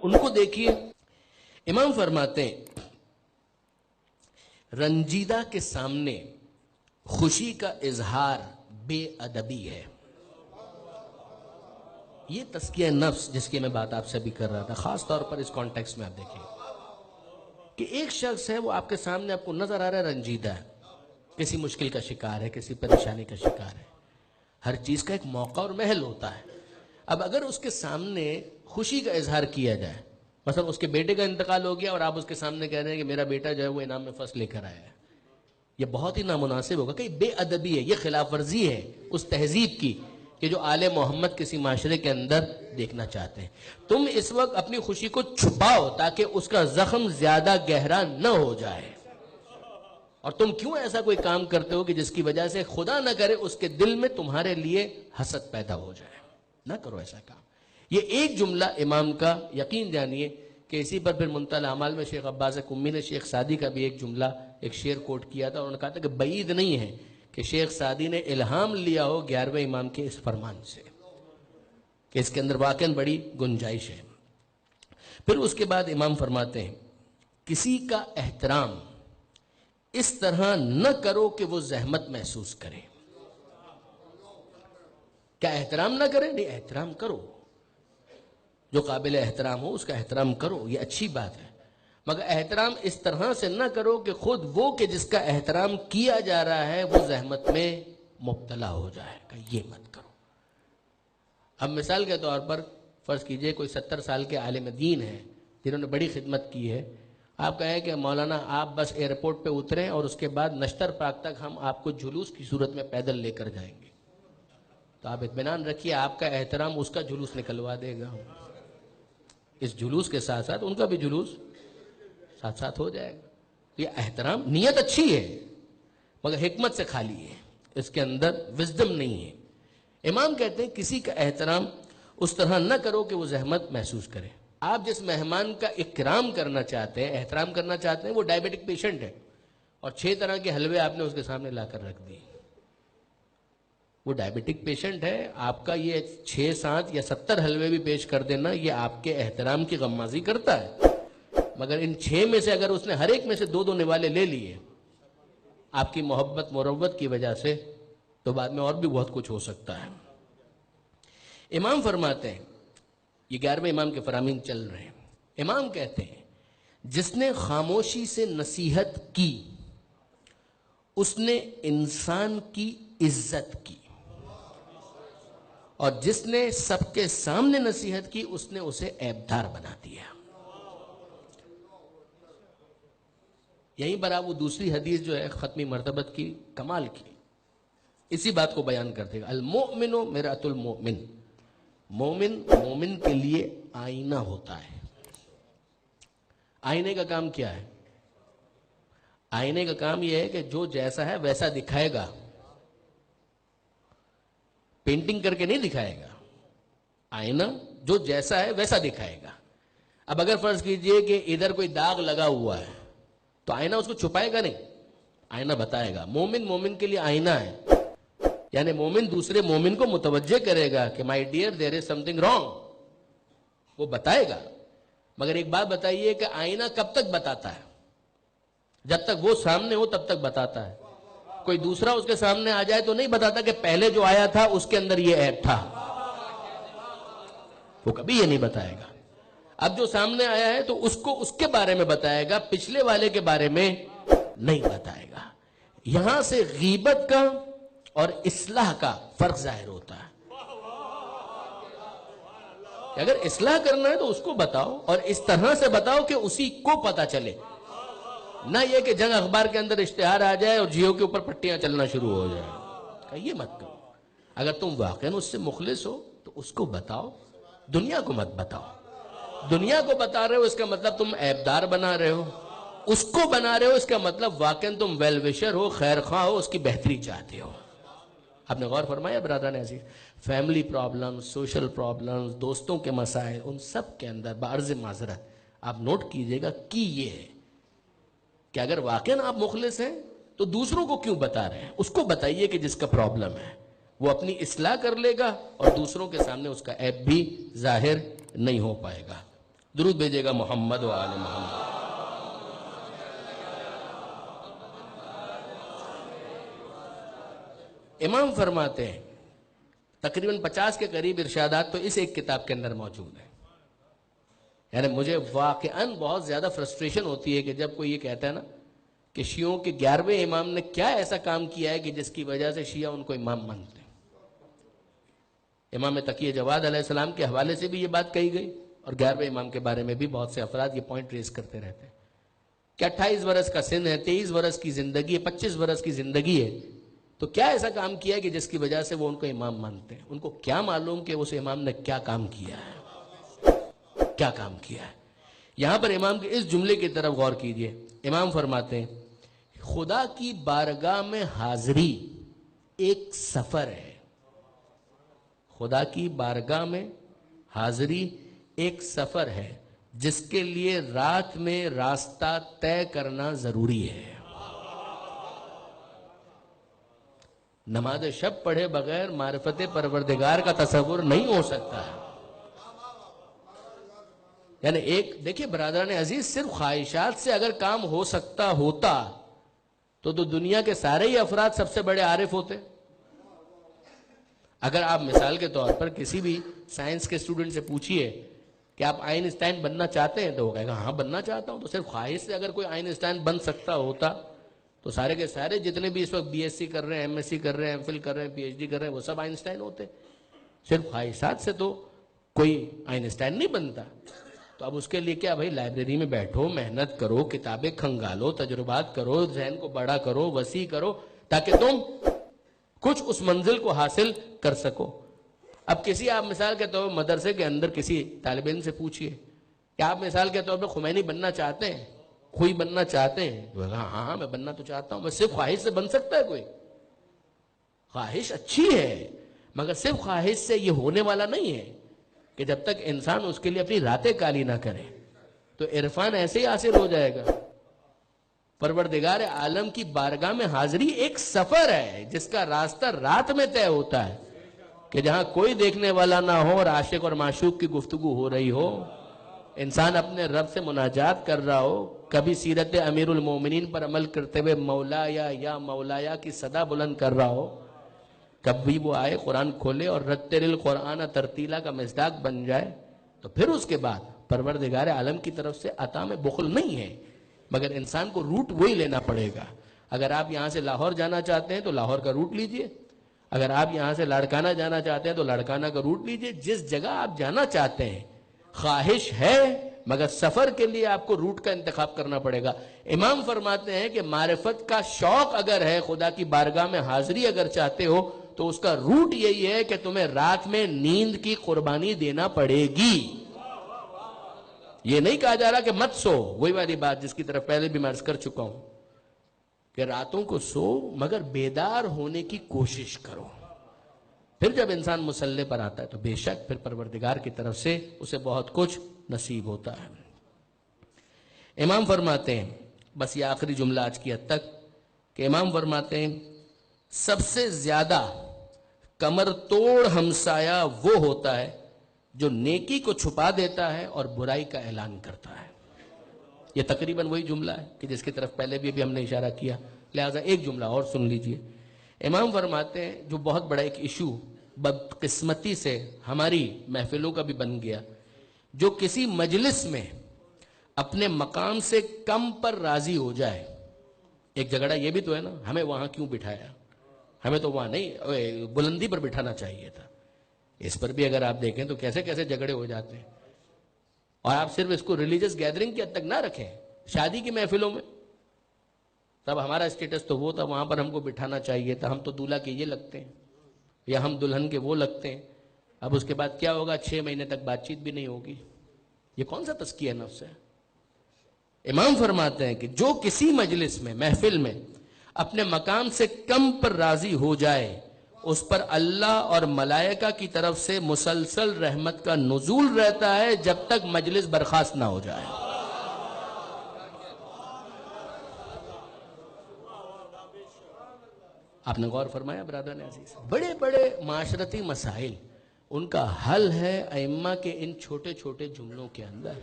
ان کو دیکھیے، امام فرماتے ہیں رنجیدہ کے سامنے خوشی کا اظہار بے ادبی ہے۔ یہ تزکیہ نفس جس کی میں بات آپ سے بھی کر رہا تھا، خاص طور پر اس کانٹیکس میں آپ دیکھیں کہ ایک شخص ہے، وہ آپ کے سامنے آپ کو نظر آ رہا ہے رنجیدہ ہے، کسی مشکل کا شکار ہے، کسی پریشانی کا شکار ہے۔ ہر چیز کا ایک موقع اور محل ہوتا ہے۔ اب اگر اس کے سامنے خوشی کا اظہار کیا جائے، مثلا اس کے بیٹے کا انتقال ہو گیا اور آپ اس کے سامنے کہہ رہے ہیں کہ میرا بیٹا جو ہے وہ انعام میں فرسٹ لے کر آیا ہے، یہ بہت ہی نامناسب ہوگا کہ بے ادبی ہے، یہ خلاف ورزی ہے اس تہذیب کی کہ جو آل محمد کسی معاشرے کے اندر دیکھنا چاہتے ہیں۔ تم اس وقت اپنی خوشی کو چھپاؤ تاکہ اس کا زخم زیادہ گہرا نہ ہو جائے، اور تم کیوں ایسا کوئی کام کرتے ہو کہ جس کی وجہ سے خدا نہ کرے اس کے دل میں تمہارے لیے حسد پیدا ہو جائے۔ نہ کرو ایسا کام۔ یہ ایک جملہ امام کا، یقین جانیے کہ اسی پر پھر منتہی الاعمال میں شیخ عباس قمی نے شیخ سعدی کا بھی ایک جملہ، ایک شعر کوٹ کیا تھا، اور انہوں نے کہا تھا کہ بعید نہیں ہے کہ شیخ سعدی نے الہام لیا ہو 11ویں امام کے اس فرمان سے، کہ اس کے اندر واقعاً بڑی گنجائش ہے۔ پھر اس کے بعد امام فرماتے ہیں کسی کا احترام اس طرح نہ کرو کہ وہ زحمت محسوس کرے۔ کیا احترام نہ کرے؟ نہیں، احترام کرو، جو قابل احترام ہو اس کا احترام کرو، یہ اچھی بات ہے، مگر احترام اس طرح سے نہ کرو کہ خود وہ کہ جس کا احترام کیا جا رہا ہے وہ زحمت میں مبتلا ہو جائے گا، یہ مت کرو۔ اب مثال کے طور پر فرض کیجئے کوئی 70 سال کے عالم دین ہیں جنہوں نے بڑی خدمت کی ہے، آپ کہیں کہ مولانا آپ بس ایئرپورٹ پہ اتریں اور اس کے بعد نشتر پاک تک ہم آپ کو جلوس کی صورت میں پیدل لے کر جائیں گے، تو آپ اطمینان رکھیے آپ کا احترام اس کا جلوس نکلوا دے گا، اس جلوس کے ساتھ ساتھ ان کا بھی جلوس ساتھ ساتھ ہو جائے گا۔ یہ احترام، نیت اچھی ہے مگر حکمت سے خالی ہے، اس کے اندر وزڈم نہیں ہے۔ امام کہتے ہیں کسی کا احترام اس طرح نہ کرو کہ وہ زحمت محسوس کرے۔ آپ جس مہمان کا اکرام کرنا چاہتے ہیں، احترام کرنا چاہتے ہیں، وہ ڈائبیٹک پیشنٹ ہے اور 6 طرح کے حلوے آپ نے اس کے سامنے لا کر رکھ دی، وہ ڈائبیٹک پیشنٹ ہے، آپ کا یہ 6 7 یا 70 حلوے بھی پیش کر دینا یہ آپ کے احترام کی غمازی کرتا ہے، مگر ان 6 میں سے اگر اس نے ہر ایک میں سے 2 نوالے لے لیے آپ کی محبت مروت کی وجہ سے، تو بعد میں اور بھی بہت کچھ ہو سکتا ہے۔ امام فرماتے ہیں، یہ 11ویں امام کے فرامین چل رہے ہیں، امام کہتے ہیں جس نے خاموشی سے نصیحت کی اس نے انسان کی عزت کی، اور جس نے سب کے سامنے نصیحت کی اس نے اسے عیبدار بنا دیا۔ یہیں پر آپ وہ دوسری حدیث جو ہے ختمی مرتبت کی، کمال کی، اسی بات کو بیان کرتے گا، المؤمن مرآۃ المؤمن، مومن مومن کے لیے آئینہ ہوتا ہے۔ آئینے کا کام کیا ہے؟ آئینے کا کام یہ ہے کہ جو جیسا ہے ویسا دکھائے گا، پینٹنگ کر کے نہیں دکھائے گا، آئینہ جو جیسا ہے ویسا دکھائے گا۔ اب اگر فرض کیجئے کہ ادھر کوئی داغ لگا ہوا ہے تو آئینہ اس کو چھپائے گا نہیں، آئینہ بتائے گا۔ مومن مومن کے لیے آئینہ ہے، یعنی مومن دوسرے مومن کو متوجہ کرے گا کہ my dear there is some thing wrong, وہ بتائے گا۔ مگر ایک بات بتائیے کہ آئینہ کب تک بتاتا ہے؟ جب تک وہ سامنے ہو تب تک بتاتا ہے، کوئی دوسرا اس کے سامنے آ جائے تو نہیں بتاتا کہ پہلے جو آیا تھا اس کے اندر یہ عیب تھا، وہ کبھی یہ نہیں بتائے گا۔ اب جو سامنے آیا ہے تو اس کو اس کے بارے میں بتائے گا، پچھلے والے کے بارے میں نہیں بتائے گا۔ یہاں سے غیبت کا اور اصلاح کا فرق ظاہر ہوتا ہے کہ اگر اصلاح کرنا ہے تو اس کو بتاؤ، اور اس طرح سے بتاؤ کہ اسی کو پتا چلے، نہ یہ کہ جنگ اخبار کے اندر اشتہار آ جائے اور جیو کے اوپر پٹیاں چلنا شروع ہو جائے، کہ یہ مت کرو۔ اگر تم واقعاً اس سے مخلص ہو تو اس کو بتاؤ، دنیا کو مت بتاؤ۔ دنیا کو بتا رہے ہو اس کا مطلب تم عیبدار بنا رہے ہو، اس کو بنا رہے ہو اس کا مطلب واقعاً تم ویل وشر ہو، خیر خواہ ہو، اس کی بہتری چاہتے ہو۔ آپ نے غور فرمایا برادران عزیز؟ فیملی پرابلم، سوشل پرابلم، دوستوں کے مسائل، ان سب کے اندر بعرض معذرت آپ نوٹ کیجئے گا کہ یہ ہے کہ اگر واقعاً آپ مخلص ہیں تو دوسروں کو کیوں بتا رہے ہیں؟ اس کو بتائیے کہ جس کا پرابلم ہے، وہ اپنی اصلاح کر لے گا اور دوسروں کے سامنے اس کا عیب بھی ظاہر نہیں ہو پائے گا۔ درود بھیجے گا محمد و آل محمد. امام فرماتے ہیں تقریباً 50 کے قریب ارشادات تو اس ایک کتاب کے اندر موجود ہیں. یعنی مجھے واقعاً بہت زیادہ فرسٹریشن ہوتی ہے کہ جب کوئی یہ کہتا ہے نا کہ شیعوں کے 11ویں امام نے کیا ایسا کام کیا ہے کہ جس کی وجہ سے شیعہ ان کو امام مانتے ہیں. امام تقی جواد علیہ السلام کے حوالے سے بھی یہ بات کہی گئی اور 11ویں امام کے بارے میں بھی بہت سے افراد یہ پوائنٹ ریز کرتے رہتے ہیں کہ 28 برس کا سن ہے، 23 برس کی زندگی ہے، 25 برس کی زندگی ہے، تو کیا ایسا کام کیا ہے کہ جس کی وجہ سے وہ ان کو امام مانتے ہیں. ان کو کیا معلوم کہ اس امام نے کیا کام کیا ہے، کیا کام کیا ہے. یہاں پر امام کے اس جملے کی طرف غور کیجئے. امام فرماتے ہیں خدا کی بارگاہ میں حاضری ایک سفر ہے. خدا کی بارگاہ میں حاضری ایک سفر ہے جس کے لیے رات میں راستہ طے کرنا ضروری ہے. نماز شب پڑھے بغیر معرفت پروردگار کا تصور نہیں ہو سکتا ہے. یعنی ایک دیکھیے برادران عزیز، صرف خواہشات سے اگر کام ہو سکتا ہوتا تو دنیا کے سارے ہی افراد سب سے بڑے عارف ہوتے. اگر آپ مثال کے طور پر کسی بھی سائنس کے اسٹوڈنٹ سے پوچھئے کہ آپ آئنسٹائن بننا چاہتے ہیں تو وہ کہے گا ہاں بننا چاہتا ہوں. تو صرف خواہش سے اگر کوئی آئنسٹائن بن سکتا ہوتا تو سارے کے سارے جتنے بھی اس وقت بی ایس سی کر رہے ہیں، ایم ایس سی کر رہے ہیں، ایم فل کر رہے ہیں، پی ایچ ڈی کر رہے ہیں، وہ سب آئنسٹائن ہوتے. صرف خواہشات سے تو کوئی آئنسٹائن نہیں بنتا. تو اب اس کے لیے کیا بھائی، لائبریری میں بیٹھو، محنت کرو، کتابیں کھنگالو، تجربات کرو، ذہن کو بڑا کرو، وسیع کرو تاکہ تم کچھ اس منزل کو حاصل کر سکو. اب کسی آپ مثال کے طور پر مدرسے کے اندر کسی طالب علم سے پوچھئے کہ آپ مثال کے طور پر خمینی بننا چاہتے ہیں، کوئی بننا چاہتے ہیں؟ وہ کہا ہاں میں بننا تو چاہتا ہوں. بس صرف خواہش سے بن سکتا ہے کوئی؟ خواہش اچھی ہے مگر صرف خواہش سے یہ ہونے والا نہیں ہے کہ جب تک انسان اس کے لیے اپنی راتیں کالی نہ کرے تو عرفان ایسے ہی حاصل ہو جائے گا. پروردگار عالم کی بارگاہ میں حاضری ایک سفر ہے جس کا راستہ رات میں طے ہوتا ہے کہ جہاں کوئی دیکھنے والا نہ ہو اور عاشق اور معشوق کی گفتگو ہو رہی ہو، انسان اپنے رب سے مناجات کر رہا ہو، کبھی سیرت امیر المومنین پر عمل کرتے ہوئے مولایا یا مولایا کی صدا بلند کر رہا ہو، کبھی وہ آئے قرآن کھولے اور رتل القرآن ترتیلا کا مصداق بن جائے. تو پھر اس کے بعد پروردگار عالم کی طرف سے عطا میں بخل نہیں ہے مگر انسان کو روٹ وہی لینا پڑے گا. اگر آپ یہاں سے لاہور جانا چاہتے ہیں تو لاہور کا روٹ لیجئے، اگر آپ یہاں سے لاڑکانہ جانا چاہتے ہیں تو لاڑکانہ کا روٹ لیجئے. جس جگہ آپ جانا چاہتے ہیں خواہش ہے مگر سفر کے لیے آپ کو روٹ کا انتخاب کرنا پڑے گا. امام فرماتے ہیں کہ معرفت کا شوق اگر ہے، خدا کی بارگاہ میں حاضری اگر چاہتے ہو تو اس کا روٹ یہی ہے کہ تمہیں رات میں نیند کی قربانی دینا پڑے گی. یہ نہیں کہا جا رہا کہ مت سو، وہی والی بات جس کی طرف پہلے بھی میں عرض کر چکا ہوں کہ راتوں کو سو مگر بیدار ہونے کی کوشش کرو. پھر جب انسان مسلح پر آتا ہے تو بے شک پھر پروردگار کی طرف سے اسے بہت کچھ نصیب ہوتا ہے. امام فرماتے ہیں، بس یہ آخری جملہ آج کی حد تک، کہ امام فرماتے ہیں سب سے زیادہ کمر توڑ ہمسایہ وہ ہوتا ہے جو نیکی کو چھپا دیتا ہے اور برائی کا اعلان کرتا ہے. یہ تقریباً وہی جملہ ہے کہ جس کی طرف پہلے بھی ہم نے اشارہ کیا، لہٰذا ایک جملہ اور سن لیجئے. امام فرماتے ہیں جو بہت بڑا ایک ایشو بدقسمتی سے ہماری محفلوں کا بھی بن گیا، جو کسی مجلس میں اپنے مقام سے کم پر راضی ہو جائے. ایک جھگڑا یہ بھی تو ہے نا، ہمیں وہاں کیوں بٹھایا، ہمیں تو وہاں نہیں، بلندی پر بٹھانا چاہیے تھا. اس پر بھی اگر آپ دیکھیں تو کیسے کیسے جھگڑے ہو جاتے ہیں. اور آپ صرف اس کو ریلیجس گیدرنگ کی حد تک نہ رکھیں، شادی کی محفلوں میں تب ہمارا اسٹیٹس تو وہ تھا، وہاں پر ہم کو بٹھانا چاہیے تھا، ہم تو دولہا کے یہ لگتے ہیں یا ہم دلہن کے وہ لگتے ہیں. اب اس کے بعد کیا ہوگا، 6 مہینے تک بات چیت بھی نہیں ہوگی. یہ کون سا تزکیہ نفس ہے؟ امام فرماتے ہیں کہ جو کسی مجلس میں، محفل میں اپنے مقام سے کم پر راضی ہو جائے، اس پر اللہ اور ملائکہ کی طرف سے مسلسل رحمت کا نزول رہتا ہے جب تک مجلس برخاست نہ ہو جائے. آپ نے غور فرمایا برادران عزیز، بڑے بڑے معاشرتی مسائل ان کا حل ہے ائمہ کے ان چھوٹے چھوٹے جملوں کے اندر.